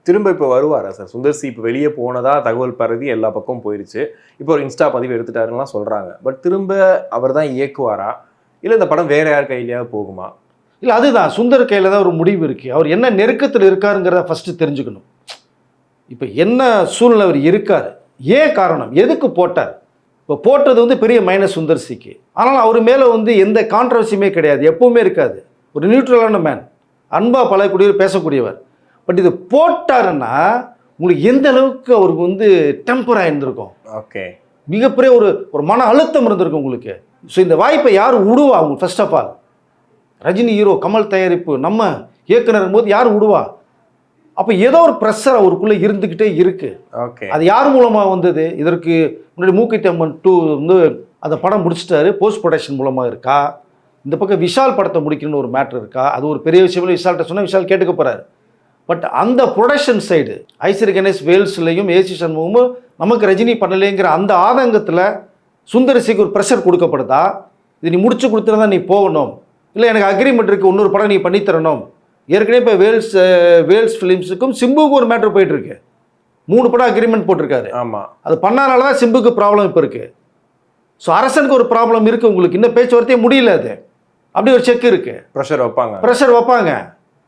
திரும்ப இப்போ வருவாரா சார்? சுந்தர் சி இப்போ வெளியே போனதா தகவல் பரவி எல்லா பக்கமும் போயிருச்சு. இப்போ ஒரு இன்ஸ்டா பதிவு எடுத்துட்டாருலாம் சொல்றாங்க. பட் திரும்ப அவர் தான் இயக்குவாரா, இல்லை இந்த படம் வேற யார் கையிலயாவது போகுமா? இல்லை, அதுதான் சுந்தர் கையில் தான் ஒரு முடிவு இருக்குது. அவர் என்ன நெருக்கத்தில் இருக்காருங்கிறத ஃபஸ்ட்டு தெரிஞ்சுக்கணும். இப்போ என்ன சூழ்நிலை அவர் இருக்கார், ஏன் காரணம், எதுக்கு போட்டார்? இப்போ போட்டது வந்து பெரிய மைனஸ் சுந்தர் சிக்கு. ஆனால் அவர் மேலே வந்து எந்த கான்ட்ரவர்சியுமே கிடையாது, எப்பவுமே இருக்காது. ஒரு நியூட்ரலான மேன், அன்பாக பழகக்கூடியவர், பேசக்கூடியவர். பட் இது போட்டாருன்னா உங்களுக்கு எந்த அளவுக்கு அவருக்கு வந்து டெம்பர் ஆயிருந்திருக்கும். ஓகே, மிகப்பெரிய ஒரு மன அழுத்தம் இருந்திருக்கும் உங்களுக்கு. ஸோ இந்த வாய்ப்பை யார் விடுவா? அவங்க first of all Rajini hero, Kamal தயாரிப்பு, நம்ம இயக்குனர் போது யார் விடுவா? அப்போ ஏதோ ஒரு ப்ரெஷர் அவருக்குள்ளே இருந்துக்கிட்டே இருக்கு. ஓகே, அது யார் மூலமாக வந்தது? இதற்கு முன்னாடி மூக்குத்தி அம்மன் 2 வந்து அந்த படம் முடிச்சிட்டாரு, போஸ்ட் ப்ரொடக்ஷன் மூலமாக இருக்கா? இந்த பக்கம் விஷால் படத்தை முடிக்கணும்னு ஒரு மேட்ரு இருக்கா? அது ஒரு பெரிய விஷயம். விஷால்கிட்ட சொன்னால் விஷால் கேட்டுக்க போகிறாரு. பட் அந்த ப்ரொடக்ஷன் சைடு ஐஸ்வரி கணேஷ் வேல்ஸ்லையும் ஏசி சண்முகமும் நமக்கு ரஜினி பண்ணலைங்கிற அந்த ஆதங்கத்தில் சுந்தரசிக்கு ஒரு ப்ரெஷர் கொடுக்கப்படுதா? இது நீ முடிச்சு கொடுத்துருந்தா நீ போகணும், இல்லை எனக்கு அக்ரிமெண்ட் இருக்குது, இன்னொரு படம் நீ பண்ணித்தரணும். ஏற்கனவே இப்போ வேல்ஸ் ஃபிலிம்ஸுக்கும் சிம்புக்கும் ஒரு மேட்ரு போயிட்டுருக்கு. 3 படம் அக்ரிமெண்ட் போட்டிருக்காரு. ஆமாம், அது பண்ணாதனால தான் சிம்புக்கு ப்ராப்ளம் இப்போ இருக்குது. ஸோ அரசனுக்கு ஒரு ப்ராப்ளம் இருக்குது உங்களுக்கு, இன்னும் பேச்சுவார்த்தையே முடியல. அது அப்படி ஒரு செக் இருக்குது, ப்ரெஷர் வைப்பாங்க. ப்ரெஷர் வைப்பாங்க.